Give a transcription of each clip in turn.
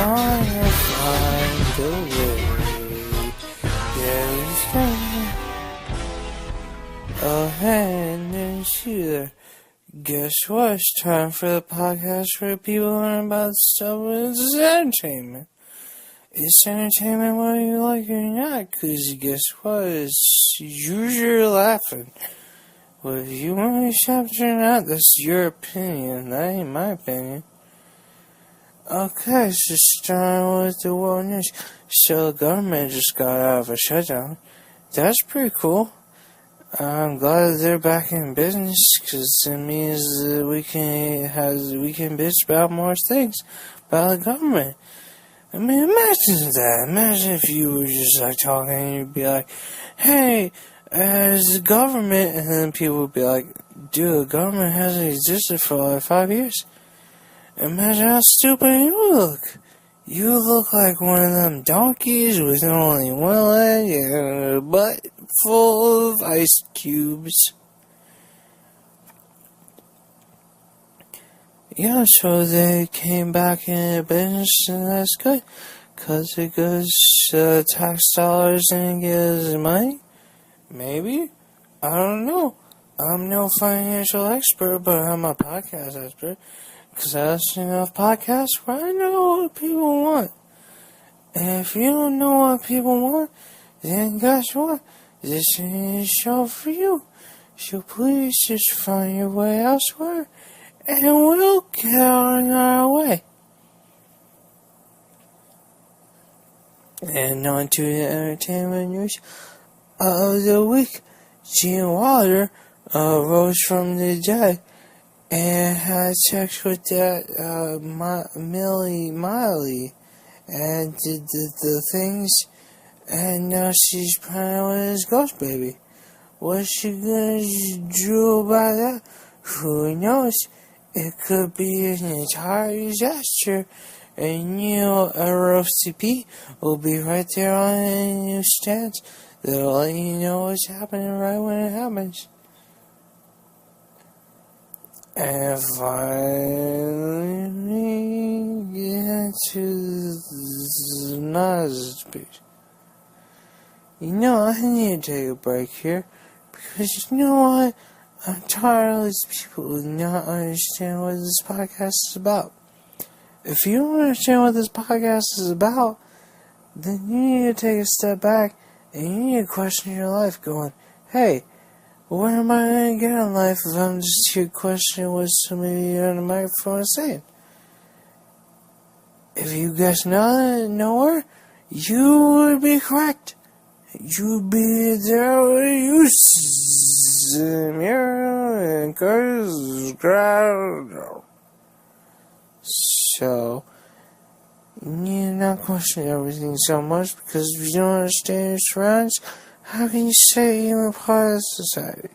wanna find a way. Yeah, we can. Oh, hey, and then shooter. Guess what? It's time for the podcast where people learn about stuff. It's entertainment. It's entertainment whether you like it or not, because guess what? It's usually laughing. Well, if you want to accept it or not, that's your opinion. That ain't my opinion. Okay, so starting with the world news. So the government just got out of a shutdown. That's pretty cool. I'm glad they're back in business, because it means that we can bitch about more things about the government. I mean, imagine that. Imagine if you were just like talking and you'd be like, hey, as the government, and then people would be like, dude, the government hasn't existed for like 5 years. Imagine how stupid you look. You look like one of them donkeys with only one leg and a butt full of ice cubes. Yeah, so they came back in business, and that's good. Because it goes tax dollars and gives money? Maybe? I don't know. I'm no financial expert, but I'm a podcast expert. Because I listen to enough podcasts where I know what people want. And if you don't know what people want, then guess what? This ain't a show for you. So please just find your way elsewhere, and we'll get on our way. And on to the entertainment news of the week. Gene Wilder rose from the dead and had sex with that Miley and did the things, and now she's pregnant with his ghost baby. What's she gonna do about that? Who knows? It could be an entire disaster, and ROCP will be right there on the newsstands. They'll let you know what's happening right when it happens. And finally, get to the Nas page. I need to take a break here, because you know what? I'm tired of these people who do not understand what this podcast is about. If you don't understand what this podcast is about, then you need to take a step back and you need to question your life going, hey, what am I going to get in life if I'm just here questioning what somebody on the microphone is saying? If you guess nowhere, you would be correct. You'd be there with you, mirror and crowd. So, you need to not question everything so much, because if you don't understand your surroundings, how can you say you're a part of society?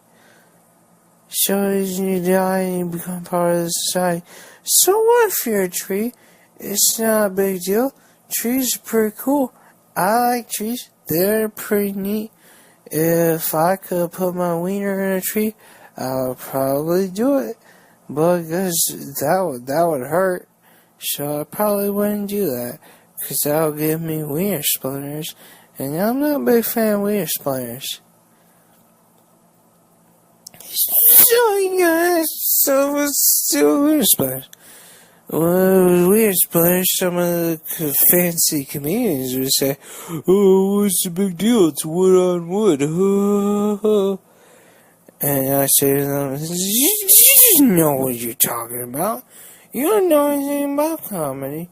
So you die and you become part of the society. So what if you're a tree? It's not a big deal. Trees are pretty cool. I like trees. They're pretty neat. If I could put my wiener in a tree, I would probably do it. But because that would hurt. So I probably wouldn't do that. Because that would give me wiener splinters. And I'm not a big fan of wiener splinters. So yeah, so what's still wiener splinters? Well, wiener splinters, some of the fancy comedians would say, oh, what's the big deal? It's wood on wood. And I say to them, you know what you're talking about. You don't know anything about comedy.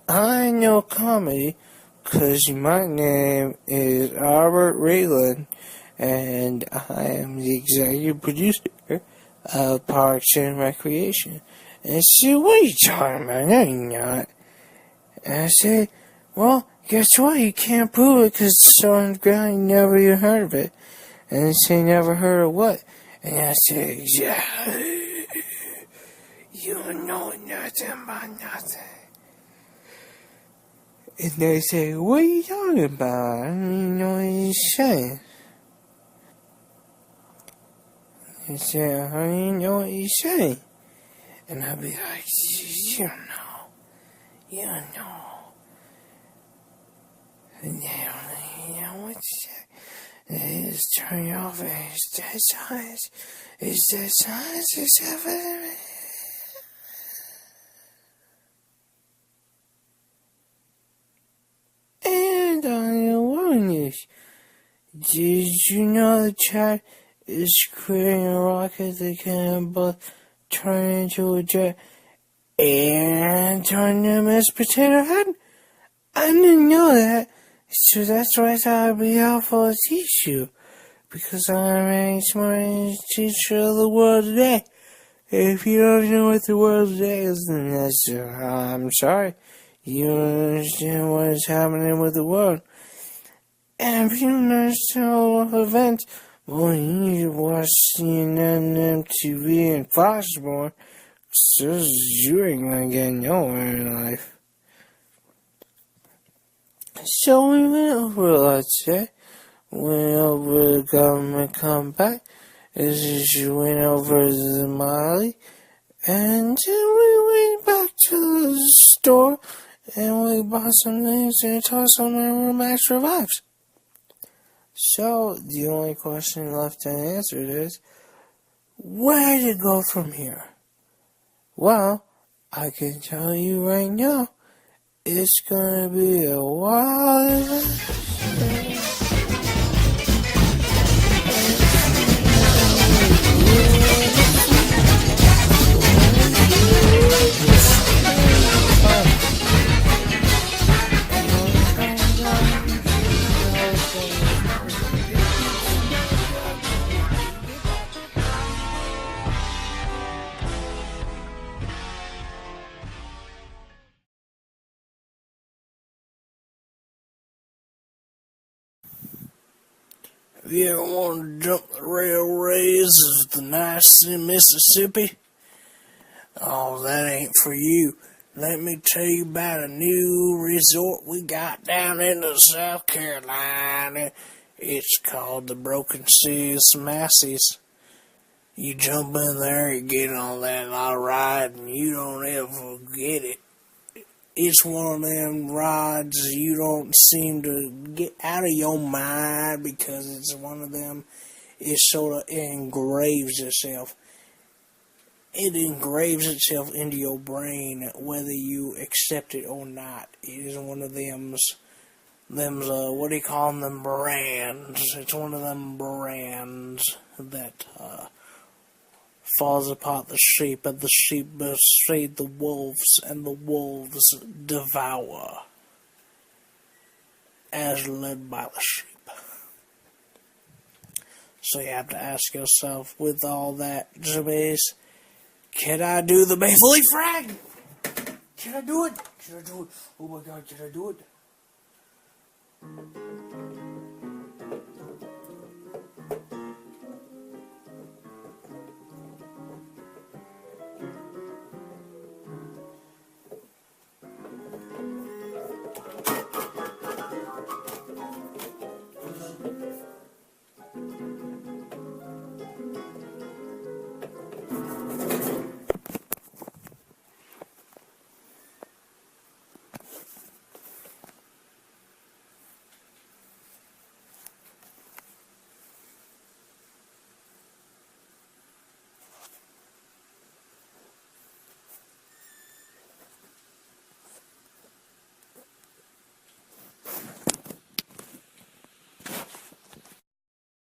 I know comedy because my name is Albert Rayland, and I am the executive producer of Parks and Recreation. And she said, what are you talking about? No, you're not. And I said, well, guess what? You can't prove it because it's so on the ground, you never even heard of it. And they say, never heard of what? And I said, exactly. You know nothing about nothing. And they say, what are you talking about? I don't even know what you're saying. They say, I don't even know what you're saying. And I'd be like, you don't know. And you know what to say? It's turn it off. It's dead science. It's dead science. It's happening. And on the world news, did you know the Chad is creating a rocket that can both turn into a jet and turn them as potato head? I didn't know that, so that's why I thought it'd be helpful to teach you, because I'm a smartest teacher of the world today. If you don't know what the world today is, then that's, I'm sorry. You don't understand what is happening with the world. And if you don't understand all the events, well, you need to watch CNN, MTV, and Fox more, because you ain't gonna get nowhere in life. So we went over a lot today. Went over the government comeback. We went over the Molly. And then we went back to the store. And we bought some things and tossed some of our Max Revives. So the only question left unanswered is, where to go from here? Well, I can tell you right now, it's gonna be a wild Have you ever wanted to jump the railways of the nice in Mississippi? Oh, that ain't for you. Let me tell you about a new resort we got down in South Carolina. It's called the Broken Seas Massies. You jump in there, you get on that lot ride, and you don't ever forget it. It's one of them rides you don't seem to get out of your mind, because it's one of them, it sort of engraves itself. It engraves itself into your brain whether you accept it or not. It is one of them's what do you call them, brands. It's one of them brands that falls apart the sheep, and the sheep betray the wolves, and the wolves devour, as led by the sheep. So you have to ask yourself, with all that space, can I do the Mayfleet frag? Can I do it? Can I do it? Oh my God, can I do it?